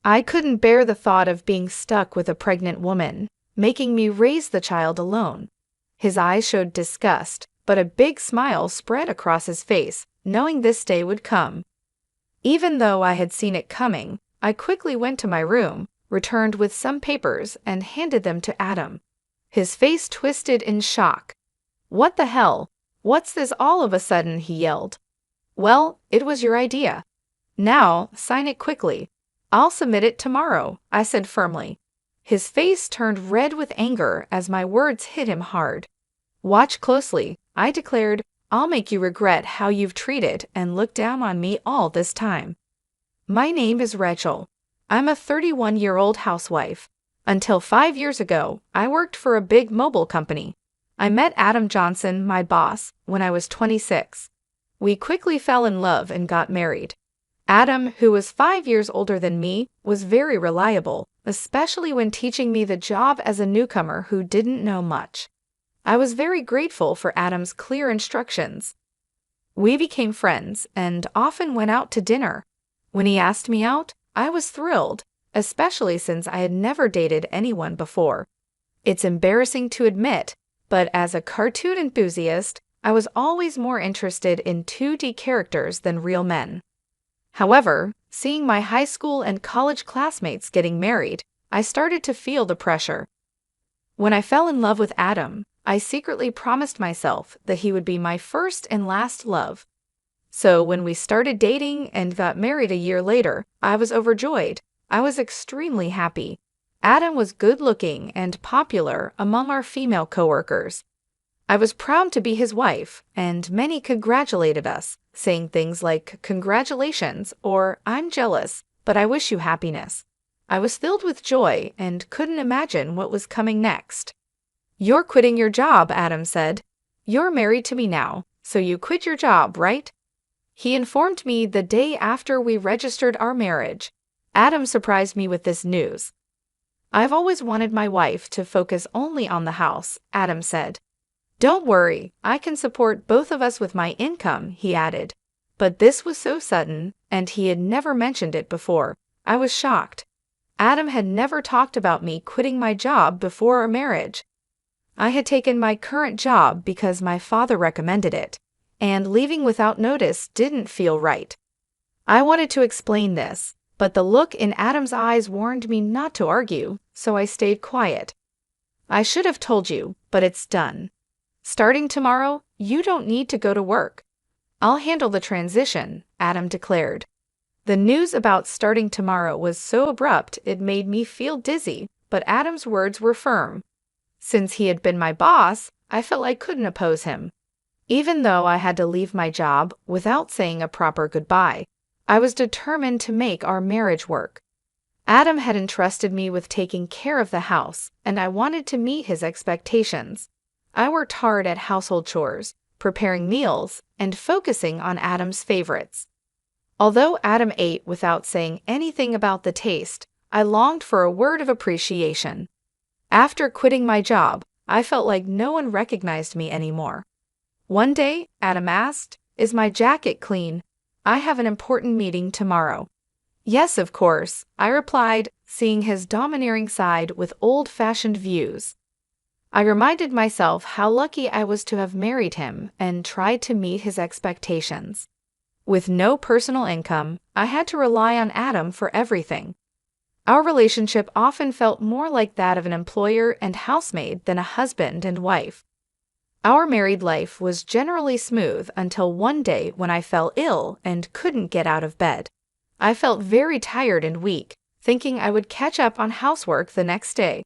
I couldn't bear the thought of being stuck with a pregnant woman, making me raise the child alone. His eyes showed disgust, but a big smile spread across his face, knowing this day would come. Even though I had seen it coming, I quickly went to my room, returned with some papers, and handed them to Adam. His face twisted in shock. "What the hell? What's this all of a sudden?" he yelled. "Well, it was your idea. Now, sign it quickly. I'll submit it tomorrow," I said firmly. His face turned red with anger as my words hit him hard. "Watch closely," I declared. "I'll make you regret how you've treated and looked down on me all this time. My name is Rachel. I'm a 31-year-old housewife. Until 5 years ago, I worked for a big mobile company. I met Adam Johnson, my boss, when I was 26. We quickly fell in love and got married. Adam, who was 5 years older than me, was very reliable, especially when teaching me the job as a newcomer who didn't know much. I was very grateful for Adam's clear instructions. We became friends and often went out to dinner. When he asked me out, I was thrilled, especially since I had never dated anyone before. It's embarrassing to admit, but as a cartoon enthusiast, I was always more interested in 2D characters than real men. However, seeing my high school and college classmates getting married, I started to feel the pressure. When I fell in love with Adam, I secretly promised myself that he would be my first and last love. So when we started dating and got married a year later, I was overjoyed. I was extremely happy. Adam was good-looking and popular among our female coworkers. I was proud to be his wife, and many congratulated us, saying things like, "Congratulations," or "I'm jealous, but I wish you happiness." I was filled with joy and couldn't imagine what was coming next. "You're quitting your job," Adam said. "You're married to me now, so you quit your job, right?" He informed me the day after we registered our marriage. Adam surprised me with this news. "I've always wanted my wife to focus only on the house," Adam said. "Don't worry, I can support both of us with my income," he added. But this was so sudden, and he had never mentioned it before. I was shocked. Adam had never talked about me quitting my job before our marriage. I had taken my current job because my father recommended it, and leaving without notice didn't feel right. I wanted to explain this, but the look in Adam's eyes warned me not to argue, so I stayed quiet. "I should have told you, but it's done. Starting tomorrow, you don't need to go to work. I'll handle the transition," Adam declared. The news about starting tomorrow was so abrupt it made me feel dizzy, but Adam's words were firm. Since he had been my boss, I felt I couldn't oppose him. Even though I had to leave my job without saying a proper goodbye, I was determined to make our marriage work. Adam had entrusted me with taking care of the house, and I wanted to meet his expectations. I worked hard at household chores, preparing meals, and focusing on Adam's favorites. Although Adam ate without saying anything about the taste, I longed for a word of appreciation. After quitting my job, I felt like no one recognized me anymore. One day, Adam asked, "Is my jacket clean? I have an important meeting tomorrow." "Yes, of course," I replied, seeing his domineering side with old-fashioned views. I reminded myself how lucky I was to have married him and tried to meet his expectations. With no personal income, I had to rely on Adam for everything. Our relationship often felt more like that of an employer and housemaid than a husband and wife. Our married life was generally smooth until one day when I fell ill and couldn't get out of bed. I felt very tired and weak, thinking I would catch up on housework the next day.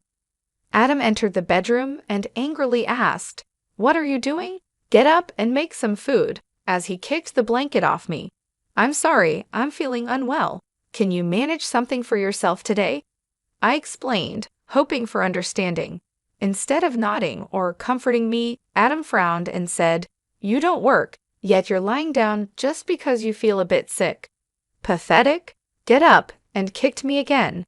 Adam entered the bedroom and angrily asked, "What are you doing? Get up and make some food," as he kicked the blanket off me. "I'm sorry, I'm feeling unwell. Can you manage something for yourself today?" I explained, hoping for understanding. Instead of nodding or comforting me, Adam frowned and said, "You don't work, yet you're lying down just because you feel a bit sick. Pathetic? Get up," and kicked me again.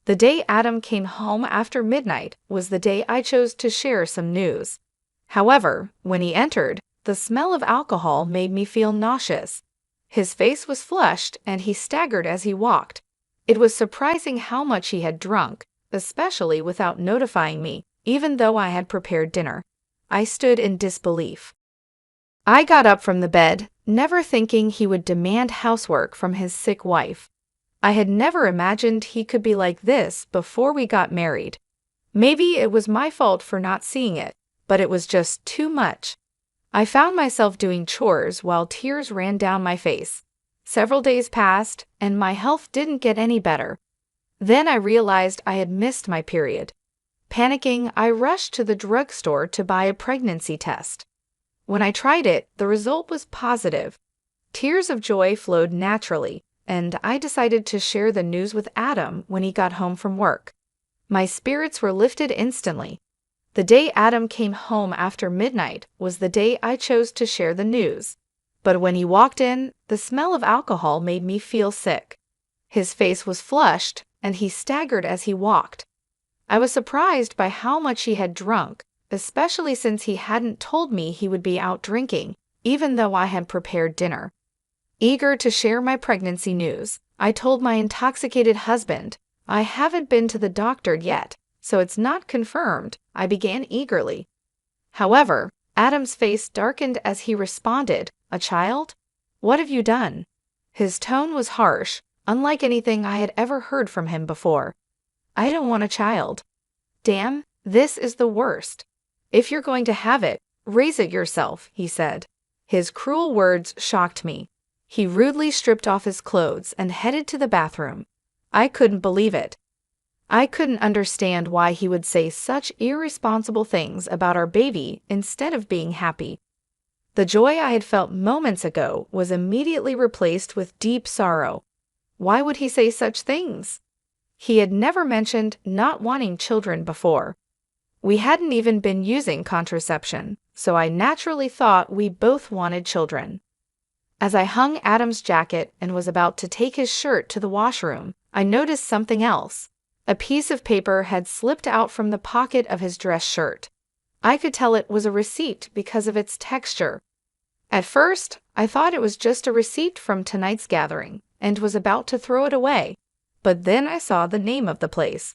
The day Adam came home after midnight was the day I chose to share some news. However, when he entered, the smell of alcohol made me feel nauseous. His face was flushed and he staggered as he walked. It was surprising how much he had drunk, especially without notifying me, even though I had prepared dinner. I stood in disbelief. I got up from the bed, never thinking he would demand housework from his sick wife. I had never imagined he could be like this before we got married. Maybe it was my fault for not seeing it, but it was just too much. I found myself doing chores while tears ran down my face. Several days passed, and my health didn't get any better. Then I realized I had missed my period. Panicking, I rushed to the drugstore to buy a pregnancy test. When I tried it, the result was positive. Tears of joy flowed naturally, and I decided to share the news with Adam when he got home from work. My spirits were lifted instantly. The day Adam came home after midnight was the day I chose to share the news. But when he walked in, the smell of alcohol made me feel sick. His face was flushed, and he staggered as he walked. I was surprised by how much he had drunk, especially since he hadn't told me he would be out drinking, even though I had prepared dinner. Eager to share my pregnancy news, I told my intoxicated husband, "I haven't been to the doctor yet, so it's not confirmed," I began eagerly. However, Adam's face darkened as he responded, "A child? What have you done?" His tone was harsh, unlike anything I had ever heard from him before. "I don't want a child." "Damn, this is the worst. If you're going to have it, raise it yourself," he said. His cruel words shocked me. He rudely stripped off his clothes and headed to the bathroom. I couldn't believe it. I couldn't understand why he would say such irresponsible things about our baby instead of being happy. The joy I had felt moments ago was immediately replaced with deep sorrow. Why would he say such things? He had never mentioned not wanting children before. We hadn't even been using contraception, so I naturally thought we both wanted children. As I hung Adam's jacket and was about to take his shirt to the washroom, I noticed something else. A piece of paper had slipped out from the pocket of his dress shirt. I could tell it was a receipt because of its texture. At first, I thought it was just a receipt from tonight's gathering and was about to throw it away. But then I saw the name of the place.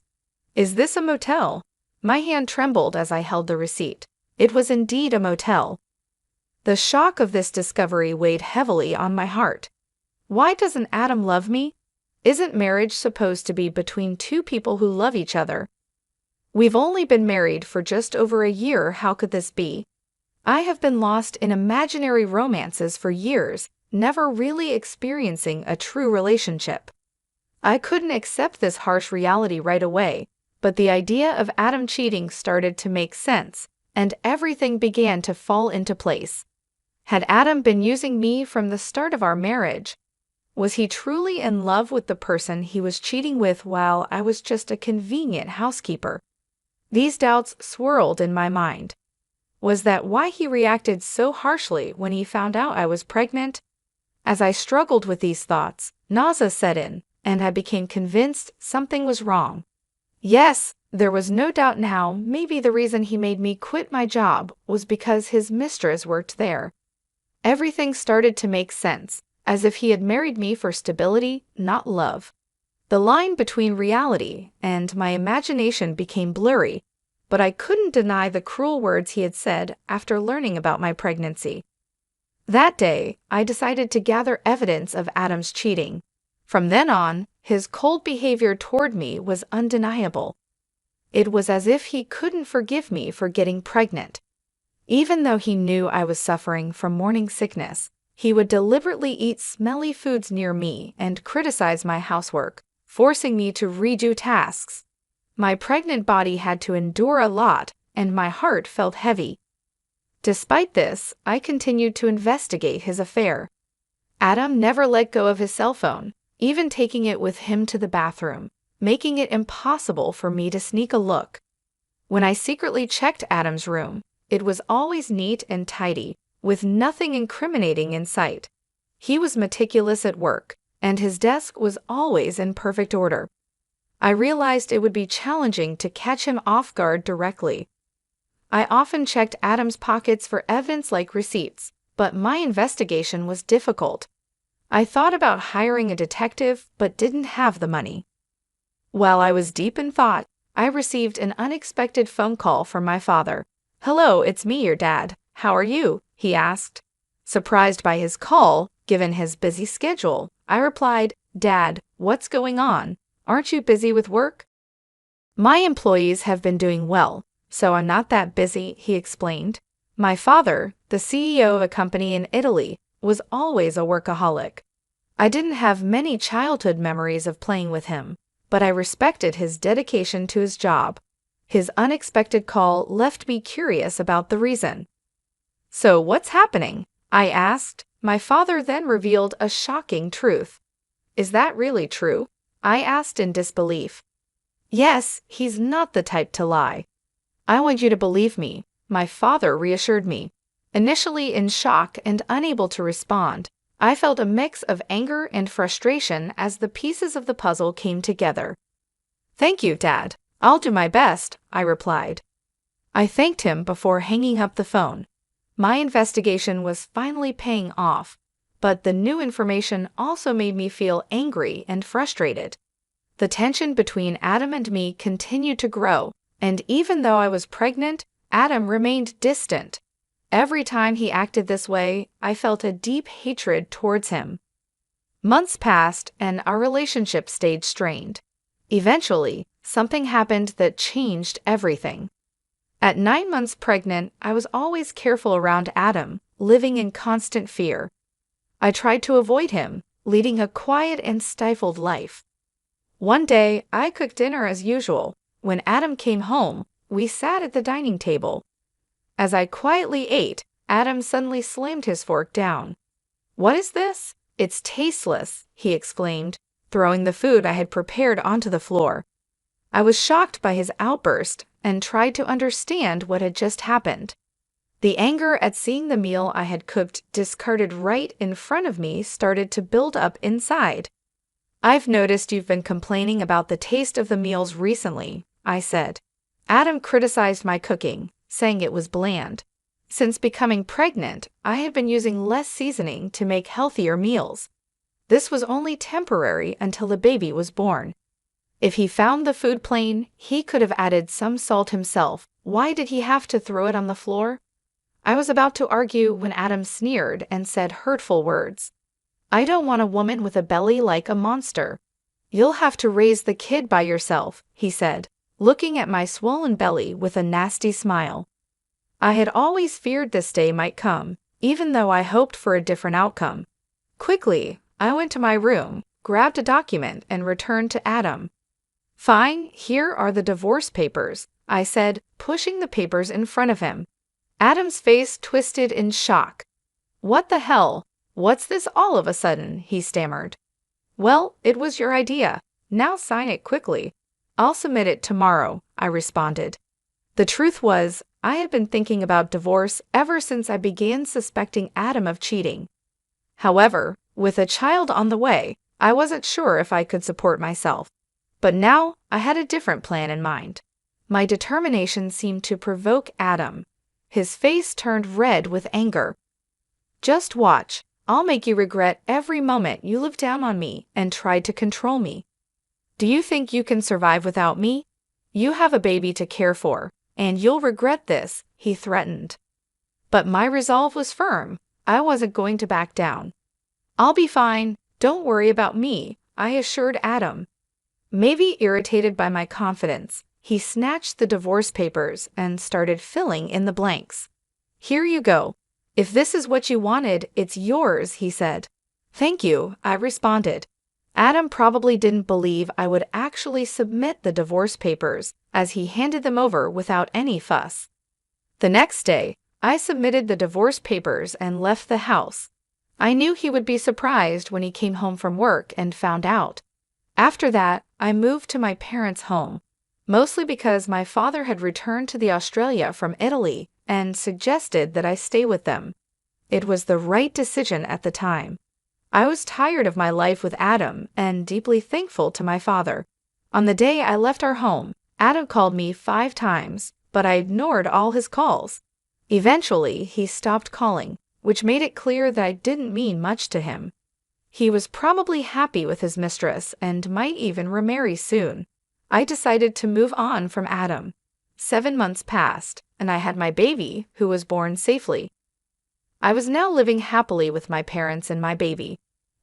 "Is this a motel?" My hand trembled as I held the receipt. It was indeed a motel. The shock of this discovery weighed heavily on my heart. Why doesn't Adam love me? Isn't marriage supposed to be between two people who love each other? We've only been married for just over a year. How could this be? I have been lost in imaginary romances for years, never really experiencing a true relationship. I couldn't accept this harsh reality right away, but the idea of Adam cheating started to make sense, and everything began to fall into place. Had Adam been using me from the start of our marriage? Was he truly in love with the person he was cheating with while I was just a convenient housekeeper? These doubts swirled in my mind. Was that why he reacted so harshly when he found out I was pregnant? As I struggled with these thoughts, nausea set in, and I became convinced something was wrong. Yes, there was no doubt now maybe the reason he made me quit my job was because his mistress worked there. Everything started to make sense, as if he had married me for stability, not love. The line between reality and my imagination became blurry, but I couldn't deny the cruel words he had said after learning about my pregnancy. That day, I decided to gather evidence of Adam's cheating. From then on, his cold behavior toward me was undeniable. It was as if he couldn't forgive me for getting pregnant. Even though he knew I was suffering from morning sickness, he would deliberately eat smelly foods near me and criticize my housework, forcing me to redo tasks. My pregnant body had to endure a lot, and my heart felt heavy. Despite this, I continued to investigate his affair. Adam never let go of his cell phone, even taking it with him to the bathroom, making it impossible for me to sneak a look. When I secretly checked Adam's room, it was always neat and tidy, with nothing incriminating in sight. He was meticulous at work, and his desk was always in perfect order. I realized it would be challenging to catch him off guard directly. I often checked Adam's pockets for evidence like receipts, but my investigation was difficult. I thought about hiring a detective but didn't have the money. While I was deep in thought, I received an unexpected phone call from my father. "Hello, it's me, your dad. How are you?" he asked. Surprised by his call, given his busy schedule, I replied, "Dad, what's going on? Aren't you busy with work?" "My employees have been doing well, so I'm not that busy," he explained. My father, the CEO of a company in Italy, was always a workaholic. I didn't have many childhood memories of playing with him, but I respected his dedication to his job. His unexpected call left me curious about the reason. "So what's happening?" I asked. My father then revealed a shocking truth. "Is that really true?" I asked in disbelief. "Yes, he's not the type to lie." "I want you to believe me," my father reassured me. Initially in shock and unable to respond, I felt a mix of anger and frustration as the pieces of the puzzle came together. "Thank you, Dad. I'll do my best," I replied. I thanked him before hanging up the phone. My investigation was finally paying off, but the new information also made me feel angry and frustrated. The tension between Adam and me continued to grow, and even though I was pregnant, Adam remained distant. Every time he acted this way, I felt a deep hatred towards him. Months passed, and our relationship stayed strained. Eventually, something happened that changed everything. At 9 months pregnant, I was always careful around Adam, living in constant fear. I tried to avoid him, leading a quiet and stifled life. One day, I cooked dinner as usual. When Adam came home, we sat at the dining table. As I quietly ate, Adam suddenly slammed his fork down. "What is this? It's tasteless," he exclaimed, throwing the food I had prepared onto the floor. I was shocked by his outburst and tried to understand what had just happened. The anger at seeing the meal I had cooked discarded right in front of me started to build up inside. "I've noticed you've been complaining about the taste of the meals recently," I said. Adam criticized my cooking, saying it was bland. Since becoming pregnant, I had been using less seasoning to make healthier meals. This was only temporary until the baby was born. If he found the food plain, he could have added some salt himself. Why did he have to throw it on the floor? I was about to argue when Adam sneered and said hurtful words. "I don't want a woman with a belly like a monster." "You'll have to raise the kid by yourself," he said, looking at my swollen belly with a nasty smile. I had always feared this day might come, even though I hoped for a different outcome. Quickly, I went to my room, grabbed a document, and returned to Adam. "Fine, here are the divorce papers," I said, pushing the papers in front of him. Adam's face twisted in shock. "What the hell? What's this all of a sudden?" he stammered. "Well, it was your idea. Now sign it quickly." "I'll submit it tomorrow," I responded. The truth was, I had been thinking about divorce ever since I began suspecting Adam of cheating. However, with a child on the way, I wasn't sure if I could support myself. But now I had a different plan in mind. My determination seemed to provoke Adam. His face turned red with anger. "Just watch. I'll make you regret every moment you looked down on me and tried to control me. Do you think you can survive without me? You have a baby to care for, and you'll regret this," he threatened. But my resolve was firm. I wasn't going to back down. "I'll be fine. Don't worry about me," I assured Adam. Maybe irritated by my confidence, he snatched the divorce papers and started filling in the blanks. "Here you go. If this is what you wanted, it's yours," he said. "Thank you," I responded. Adam probably didn't believe I would actually submit the divorce papers, as he handed them over without any fuss. The next day, I submitted the divorce papers and left the house. I knew he would be surprised when he came home from work and found out. After that, I moved to my parents' home, mostly because my father had returned to Australia from Italy and suggested that I stay with them. It was the right decision at the time. I was tired of my life with Adam and deeply thankful to my father. On the day I left our home, Adam called me 5 times, but I ignored all his calls. Eventually, he stopped calling, which made it clear that I didn't mean much to him. He was probably happy with his mistress and might even remarry soon. I decided to move on from Adam. 7 months passed, and I had my baby, who was born safely. I was now living happily with my parents and my baby.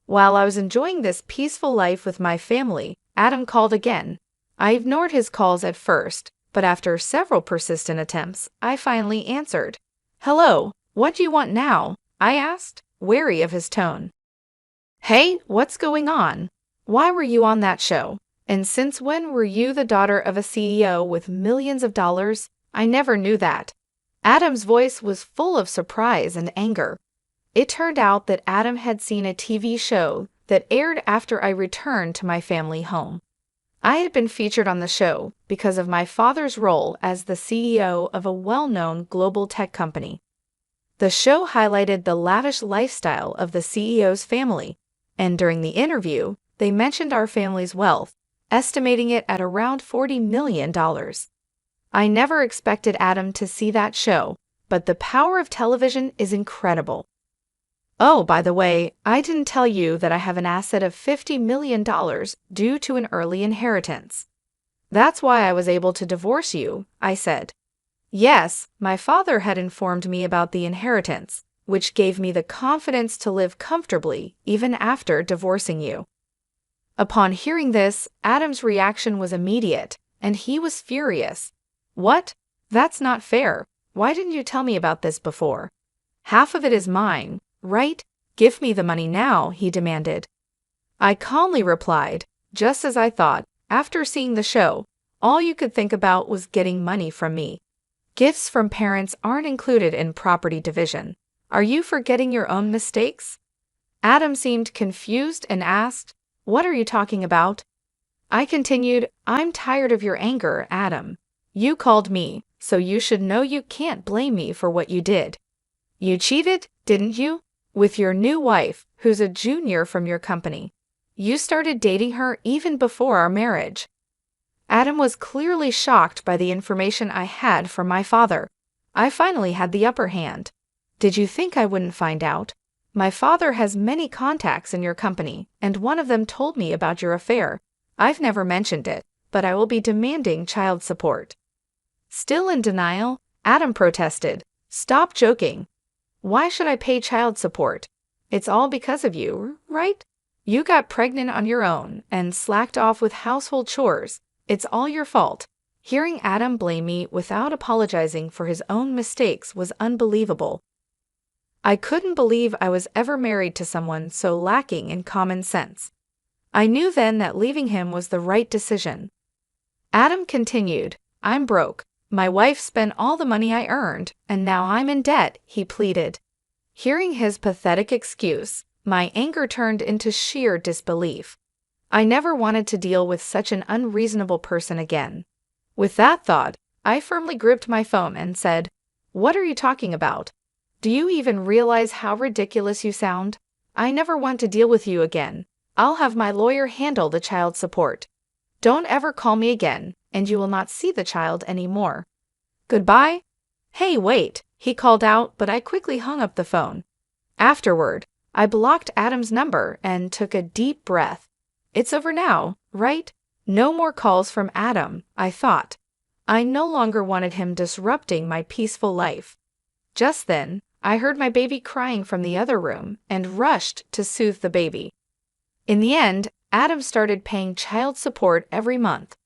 While I was enjoying this peaceful life with my family, Adam called again. I ignored his calls at first, but after several persistent attempts, I finally answered. "Hello, what do you want now?" I asked, wary of his tone. "Hey, what's going on? Why were you on that show? And since when were you the daughter of a CEO with millions of dollars? I never knew that." Adam's voice was full of surprise and anger. It turned out that Adam had seen a TV show that aired after I returned to my family home. I had been featured on the show because of my father's role as the CEO of a well-known global tech company. The show highlighted the lavish lifestyle of the CEO's family, and during the interview, they mentioned our family's wealth, estimating it at around $40 million. I never expected Adam to see that show, but the power of television is incredible. Oh, by the way, I didn't tell you that I have an asset of $50 million due to an early inheritance. That's why I was able to divorce you, I said. Yes, my father had informed me about the inheritance, which gave me the confidence to live comfortably even after divorcing you. Upon hearing this, Adam's reaction was immediate, and he was furious. "What? That's not fair. Why didn't you tell me about this before? Half of it is mine, right? Give me the money now," he demanded. I calmly replied, "Just as I thought, after seeing the show, all you could think about was getting money from me. Gifts from parents aren't included in property division. Are you forgetting your own mistakes?" Adam seemed confused and asked, "What are you talking about?" I continued, "I'm tired of your anger, Adam. You called me, so you should know you can't blame me for what you did. You cheated, didn't you? With your new wife, who's a junior from your company. You started dating her even before our marriage." Adam was clearly shocked by the information I had from my father. I finally had the upper hand. "Did you think I wouldn't find out? My father has many contacts in your company, and one of them told me about your affair. I've never mentioned it, but I will be demanding child support." Still in denial, Adam protested, "Stop joking. Why should I pay child support? It's all because of you, right? You got pregnant on your own and slacked off with household chores. It's all your fault." Hearing Adam blame me without apologizing for his own mistakes was unbelievable. I couldn't believe I was ever married to someone so lacking in common sense. I knew then that leaving him was the right decision. Adam continued, "I'm broke. My wife spent all the money I earned, and now I'm in debt," he pleaded. Hearing his pathetic excuse, my anger turned into sheer disbelief. I never wanted to deal with such an unreasonable person again. With that thought, I firmly gripped my phone and said, "What are you talking about? Do you even realize how ridiculous you sound? I never want to deal with you again. I'll have my lawyer handle the child support. Don't ever call me again, and you will not see the child anymore. Goodbye." "Hey, wait," he called out, but I quickly hung up the phone. Afterward, I blocked Adam's number and took a deep breath. It's over now, right? No more calls from Adam, I thought. I no longer wanted him disrupting my peaceful life. Just then, I heard my baby crying from the other room and rushed to soothe the baby. In the end, Adam started paying child support every month.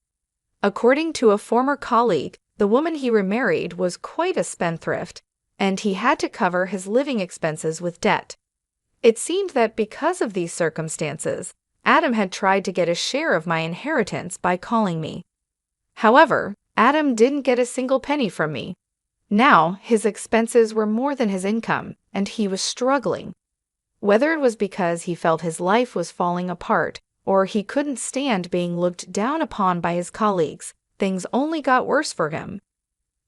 According to a former colleague, the woman he remarried was quite a spendthrift, and he had to cover his living expenses with debt. It seemed that because of these circumstances, Adam had tried to get a share of my inheritance by calling me. However, Adam didn't get a single penny from me. Now, his expenses were more than his income, and he was struggling. Whether it was because he felt his life was falling apart, or he couldn't stand being looked down upon by his colleagues, things only got worse for him.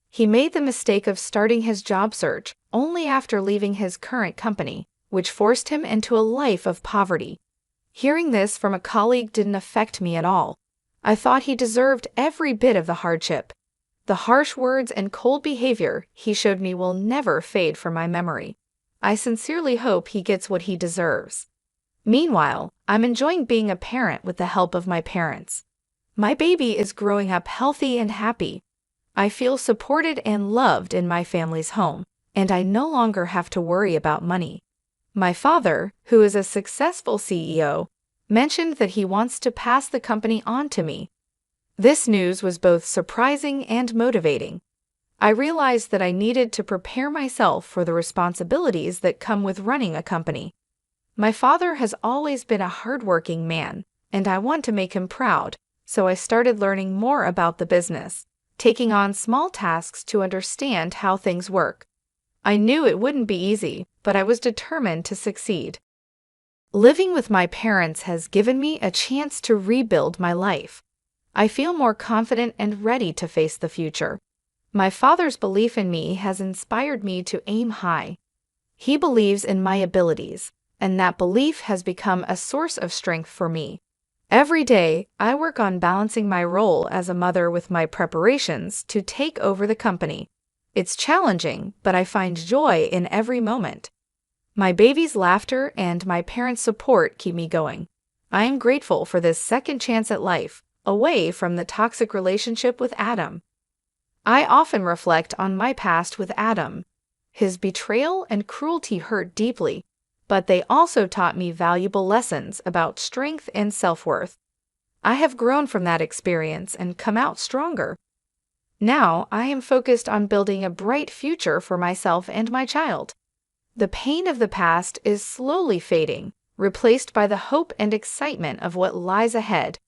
He made the mistake of starting his job search only after leaving his current company, which forced him into a life of poverty. Hearing this from a colleague didn't affect me at all. I thought he deserved every bit of the hardship. The harsh words and cold behavior he showed me will never fade from my memory. I sincerely hope he gets what he deserves. Meanwhile, I'm enjoying being a parent with the help of my parents. My baby is growing up healthy and happy. I feel supported and loved in my family's home, and I no longer have to worry about money. My father, who is a successful CEO, mentioned that he wants to pass the company on to me. This news was both surprising and motivating. I realized that I needed to prepare myself for the responsibilities that come with running a company. My father has always been a hardworking man, and I want to make him proud, so I started learning more about the business, taking on small tasks to understand how things work. I knew it wouldn't be easy, but I was determined to succeed. Living with my parents has given me a chance to rebuild my life. I feel more confident and ready to face the future. My father's belief in me has inspired me to aim high. He believes in my abilities, and that belief has become a source of strength for me. Every day, I work on balancing my role as a mother with my preparations to take over the company. It's challenging, but I find joy in every moment. My baby's laughter and my parents' support keep me going. I am grateful for this second chance at life, away from the toxic relationship with Adam. I often reflect on my past with Adam. His betrayal and cruelty hurt deeply, but they also taught me valuable lessons about strength and self-worth. I have grown from that experience and come out stronger. Now I am focused on building a bright future for myself and my child. The pain of the past is slowly fading, replaced by the hope and excitement of what lies ahead.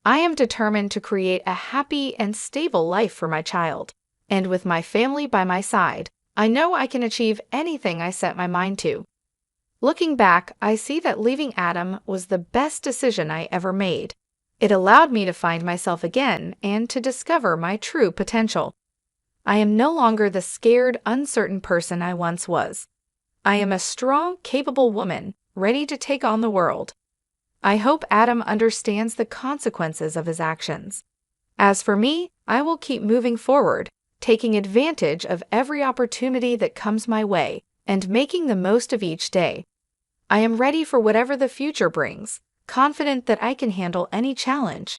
I am determined to create a happy and stable life for my child, and with my family by my side, I know I can achieve anything I set my mind to. Looking back, I see that leaving Adam was the best decision I ever made. It allowed me to find myself again and to discover my true potential. I am no longer the scared, uncertain person I once was. I am a strong, capable woman, ready to take on the world. I hope Adam understands the consequences of his actions. As for me, I will keep moving forward, taking advantage of every opportunity that comes my way, and making the most of each day. I am ready for whatever the future brings, confident that I can handle any challenge.